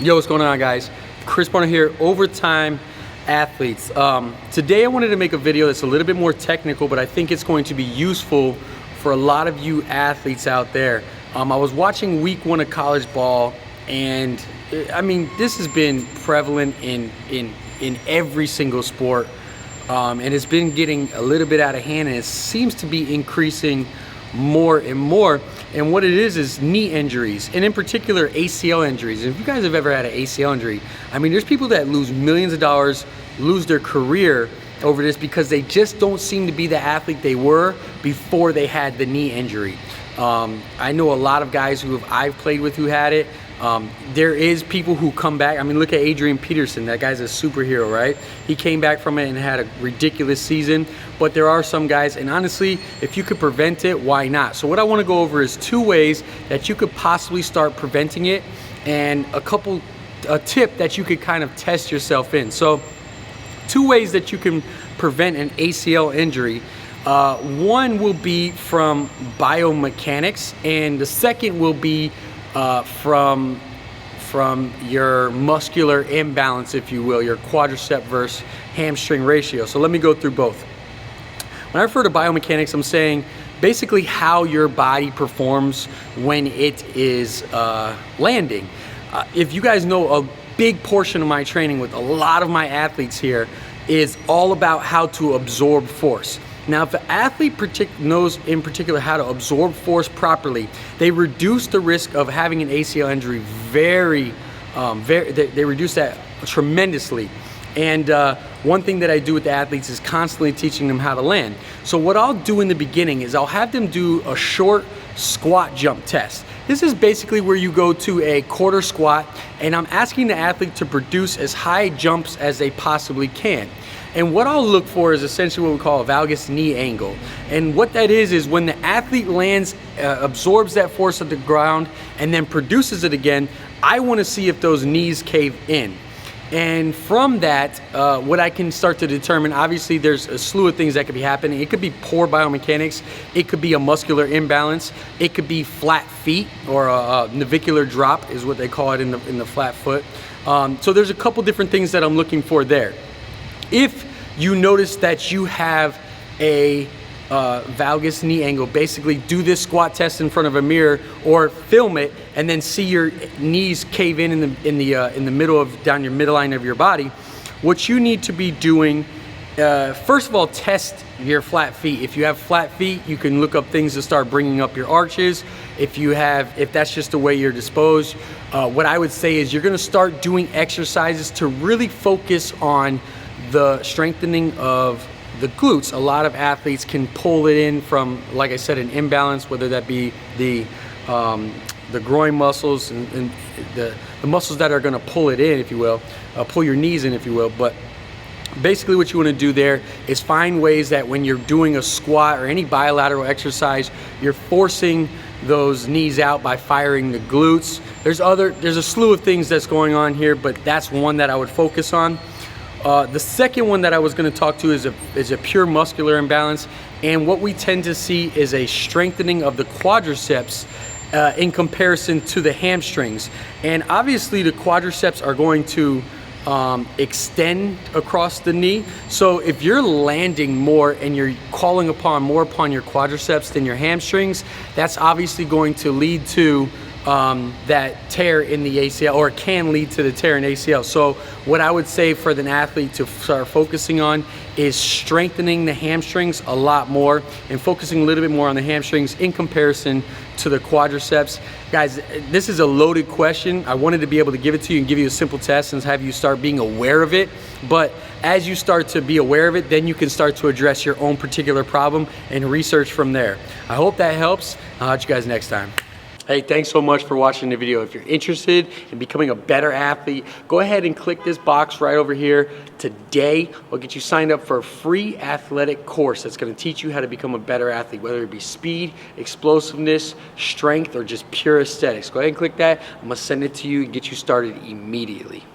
Yo, what's going on, guys? Chris Barner here, Overtime Athletes. Today I wanted to make a video that's a little bit more technical, but I think it's going to be useful for a lot of you athletes out there. I was watching week 1 of college ball, and I mean, this has been prevalent in every single sport, and it's been getting a little bit out of hand, and it seems to be increasing more and more. And what it is knee injuries, and in particular ACL injuries. And if you guys have ever had an ACL injury, I mean, there's people that lose millions of dollars, lose their career over this because they just don't seem to be the athlete they were before they had the knee injury. I know a lot of guys who I've played with who had it. There is people who come back. I mean, look at Adrian Peterson. That guy's a superhero, right? He came back from it and had a ridiculous season. But there are some guys, and honestly, if you could prevent it, why not? So what I want to go over is 2 ways that you could possibly start preventing it, and a tip that you could kind of test yourself in. So 2 ways that you can prevent an ACL injury. One will be from biomechanics, and the second will be from your muscular imbalance, if you will, your quadricep versus hamstring ratio. So let me go through both. When I refer to biomechanics, I'm saying basically how your body performs when it is landing. If you guys know, a big portion of my training with a lot of my athletes here is all about how to absorb force. Now, if an athlete knows in particular how to absorb force properly, they reduce the risk of having an ACL injury they reduce that tremendously. And one thing that I do with the athletes is constantly teaching them how to land. So what I'll do in the beginning is I'll have them do a short squat jump test. This is basically where you go to a quarter squat, and I'm asking the athlete to produce as high jumps as they possibly can. And what I'll look for is essentially what we call a valgus knee angle. And what that is when the athlete lands, absorbs that force at the ground, and then produces it again, I want to see if those knees cave in. And from that, what I can start to determine, obviously there's a slew of things that could be happening. It could be poor biomechanics, it could be a muscular imbalance, it could be flat feet, or a navicular drop is what they call it in the flat foot. So there's a couple different things that I'm looking for there. If you notice that you have a valgus knee angle, basically do this squat test in front of a mirror or film it, and then see your knees cave in the middle of down your midline of your body. What you need to be doing, first of all, test your flat feet. If you have flat feet, you can look up things to start bringing up your arches. If that's just the way you're disposed, what I would say is you're going to start doing exercises to really focus on the strengthening of the glutes. A lot of athletes can pull it in from, like I said, an imbalance, whether that be the groin muscles and the muscles that are going to pull it in, if you will, pull your knees in, if you will. But basically what you want to do there is find ways that when you're doing a squat or any bilateral exercise, you're forcing those knees out by firing the glutes. There's a slew of things that's going on here, but that's one that I would focus on. The second one that I was going to talk to is a pure muscular imbalance, and what we tend to see is a strengthening of the quadriceps in comparison to the hamstrings. And obviously the quadriceps are going to extend across the knee. So if you're landing more and you're calling more upon your quadriceps than your hamstrings, that's obviously going to lead to that tear in the ACL, or it can lead to the tear in ACL. So what I would say for an athlete to start focusing on is strengthening the hamstrings a lot more, and focusing a little bit more on the hamstrings in comparison to the quadriceps. Guys, this is a loaded question. I wanted to be able to give it to you and give you a simple test and have you start being aware of it. But as you start to be aware of it, then you can start to address your own particular problem and research from there. I hope that helps. I'll catch you guys next time. Hey, thanks so much for watching the video. If you're interested in becoming a better athlete, go ahead and click this box right over here. Today, we'll get you signed up for a free athletic course that's going to teach you how to become a better athlete, whether it be speed, explosiveness, strength, or just pure aesthetics. Go ahead and click that. I'm going to send it to you and get you started immediately.